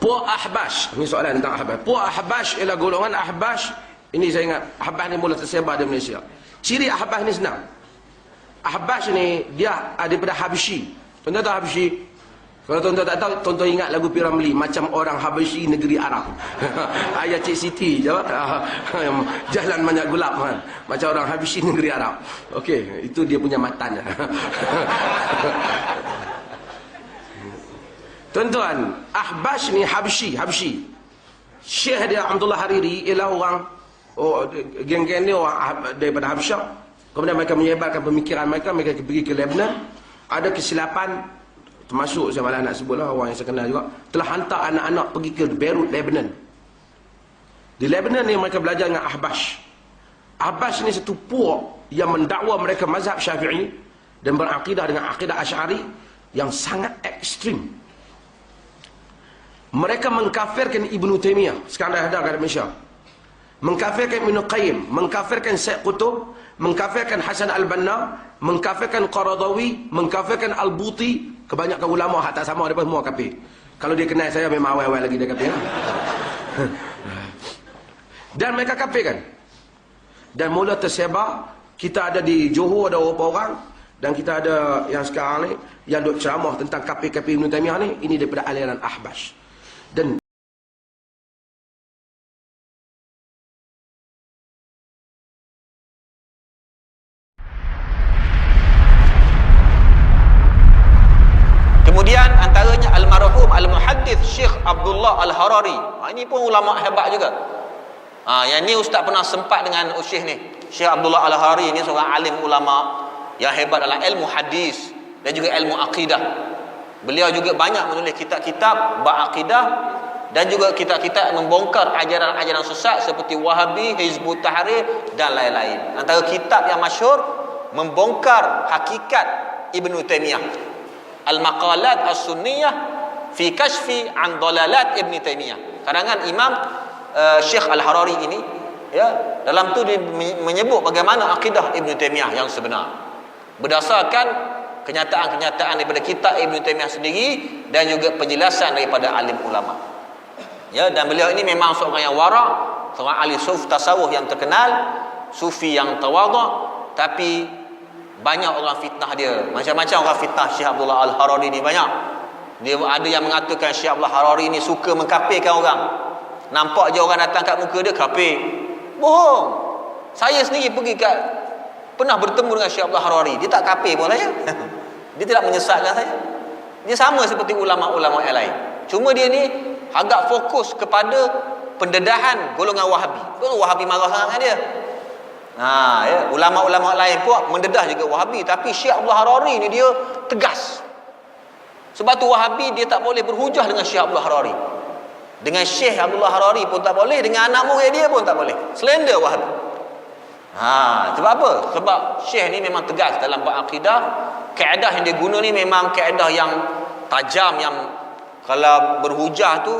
Puak Ahbash, ini soalan tentang Ahbash. Puak Ahbash ialah golongan Ahbash. Ini saya ingat, Ahbash ni mula tersebar di Malaysia. Ciri Ahbash ni senang. Ahbash ni dia daripada Habsyi. Tuan-tuan tahu Habsyi? Kalau tuan-tuan tak tahu, tuan-tuan ingat lagu P. Ramlee, macam orang Habsyi negeri Arab. Ayat Cik Siti je. Jalan banyak gulab kan. Macam orang Habsyi negeri Arab. Okey, itu dia punya matan. Tuan-tuan, Ahbash ni Habsyi. Syekh dia Abdullah Hariri ialah orang, geng-geng ni orang daripada Habsyah. Kemudian mereka menyebarkan pemikiran mereka pergi ke Lebanon. Ada kesilapan, termasuk saya malah nak sebutlah orang yang saya kenal juga, telah hantar anak-anak pergi ke Beirut, Lebanon. Di Lebanon ni mereka belajar dengan Ahbash. Ahbash ni satu puak yang mendakwa mereka mazhab Syafi'i dan berakidah dengan akidah Asy'ari yang sangat ekstrim. Mereka mengkafirkan Ibnu Taimiyah, sekarang dah ada kat Malaysia. Mengkafirkan Ibnu Qayyim, mengkafirkan Syekh Qutb, mengkafirkan Hasan Al-Banna, mengkafirkan Qaradawi, mengkafirkan Al-Buti. Kebanyakan ulama hak tak sama, mereka semua kafir. Kalau dia kenal saya memang awal-awal lagi dia kafir. Dan mereka kafirkan. Dan mula tersebar, kita ada di Johor ada beberapa orang, dan kita ada yang sekarang ni yang duk ceramah tentang kafir-kafir Ibnu Taimiyah ni, ini daripada aliran Ahbash. Dan kemudian antaranya almarhum al-muhaddits Syekh Abdullah Al-Harari. Ini pun ulama hebat juga. Yang ni ustaz pernah sempat dengan Syekh ni. Syekh Abdullah Al-Harari ni seorang alim ulama yang hebat dalam ilmu hadis dan juga ilmu akidah. Beliau juga banyak menulis kitab-kitab bab akidah dan juga kitab-kitab membongkar ajaran-ajaran sesat seperti Wahabi, Hizbut Tahrir dan lain-lain. Antara kitab yang masyhur membongkar hakikat Ibnu Taimiyah, Al-Maqalat As-Sunniyah fi Kashfi an Dalalat Ibn Taimiyah. Karangan Imam Syekh Al-Harari ini, ya, dalam tu dia menyebut bagaimana akidah Ibn Taimiyah yang sebenar berdasarkan kenyataan-kenyataan daripada kitab Ibn Taimiyah sendiri dan juga penjelasan daripada alim ulama. Ya, dan beliau ini memang seorang yang warak, seorang ahli tasawuf yang terkenal, sufi yang tawadhu, tapi banyak orang fitnah dia. Macam-macam orang fitnah Syekh Abdullah Al-Harari ni banyak. Dia ada yang mengatakan Syekh Abdullah Al-Harari ni suka mengkafirkan orang. Nampak je orang datang kat muka dia kafir. Bohong. Saya sendiri pernah bertemu dengan Syekh Abdullah Al-Harari. Dia tak kafir pun saya. Dia tidak menyesatkan saya. Dia sama seperti ulama-ulama yang lain. Cuma dia ni agak fokus kepada pendedahan golongan Wahabi. Wahabi marah sangat dengan dia. Ya, ulama-ulama lain pun mendedah juga Wahabi, tapi Syekh Abdullah Harari ni dia tegas. Sebab tu Wahabi dia tak boleh berhujah dengan Syekh Abdullah Harari. Dengan Syekh Abdullah Harari pun tak boleh, dengan anak murid dia pun tak boleh. Slender Wahabi. Sebab apa? Sebab Syekh ni memang tegas dalam bab akidah. Kaedah yang dia guna ni memang kaedah yang tajam, yang kalau berhujah tu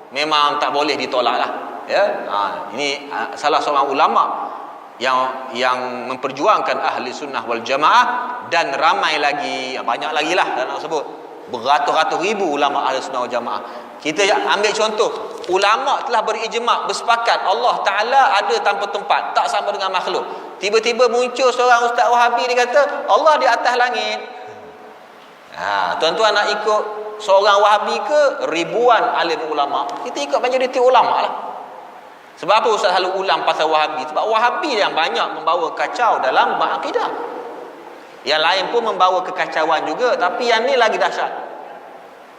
memang tak boleh ditolak lah. Ya, ini salah seorang ulama yang memperjuangkan ahli sunnah wal jamaah, dan ramai lagi, banyak lagi lah nak sebut, beratus-ratus ribu ulama ahli sunnah wal jamaah. Kita ambil contoh, ulama telah berijma', bersepakat Allah Ta'ala ada tanpa tempat, tak sama dengan makhluk. Tiba-tiba muncul seorang ustaz Wahabi, dia kata Allah di atas langit. Tuan-tuan nak ikut seorang Wahabi ke ribuan alim ulama? Kita ikut majoriti ulama lah. Sebab apa Ustaz selalu ulang pasal Wahabi? Sebab Wahabi yang banyak membawa kacau dalam bab akidah. Yang lain pun membawa kekacauan juga, tapi yang ni lagi dahsyat.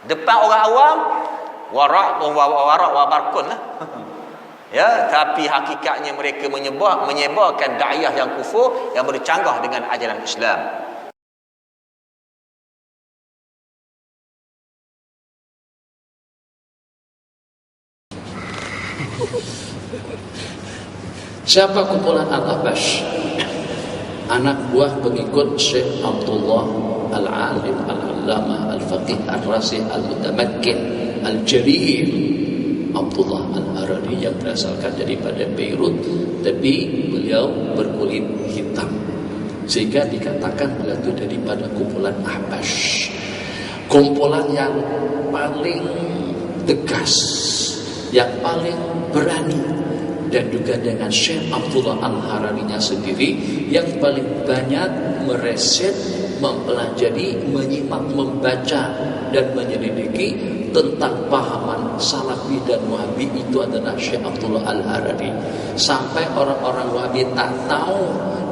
Depan orang awam warak wabarkun lah. Ya, tapi hakikatnya mereka menyebarkan dakwah yang kufur, yang bercanggah dengan ajaran Islam. Siapa kumpulan Al-Ahbash? Anak buah pengikut Syekh Abdullah Al-Alim Al-Allamah Al-Faqih Al-Rasih Al-Mutamakkin Al-Jalil Abdullah Al-Harari, yang berasalkan daripada Beirut, tapi beliau berkulit hitam, sehingga dikatakan beliau itu daripada kumpulan Ahbash, kumpulan yang paling tegas, yang paling berani, dan juga dengan Syekh Abdullah Al-Hararinya sendiri yang paling banyak mereset, mempelajari, menyimak, membaca dan menyelidiki tentang pahaman Salafi dan Wahabi itu adalah Syekh Abdullah Al-Harari. Sampai orang-orang Wahabi tak tahu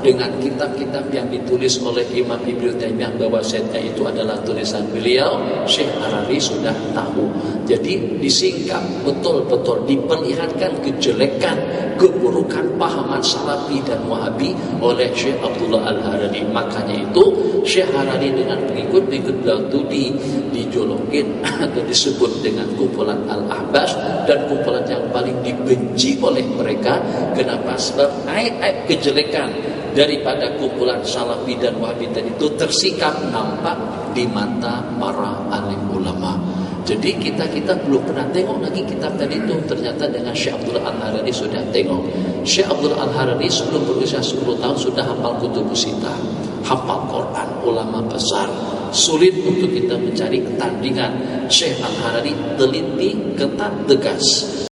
dengan kitab-kitab yang ditulis oleh Imam Ibnu Taimiyah bahwasanya itu adalah tulisan beliau, Syekh Harari sudah tahu. Jadi disingkap betul-betul, diperlihatkan kejelekan, keburukan pahaman Salafi dan Wahabi oleh Syekh Abdullah Al-Harari. Makanya itu Syekh Harari dengan pengikut-pengikut beliau itu dijulukin atau disebut dengan kumpulan Al-Ahbas, dan kumpulan yang paling dibenci oleh mereka. Kenapa? Sebab aib-aib kejelekan daripada kumpulan Salafi dan Wahabi tadi itu tersikap nampak di mata para alim ulama. Jadi kita belum pernah tengok lagi kitab tadi itu. Ternyata dengan Syekh Abdullah Al-Harari sudah tengok. Syekh Abdullah Al-Harari sebelum berusia 10 tahun sudah hafal kutubus sittah, hafal Quran, ulama besar. Sulit untuk kita mencari tandingan. Syekh Al-Harari teliti, ketat, tegas.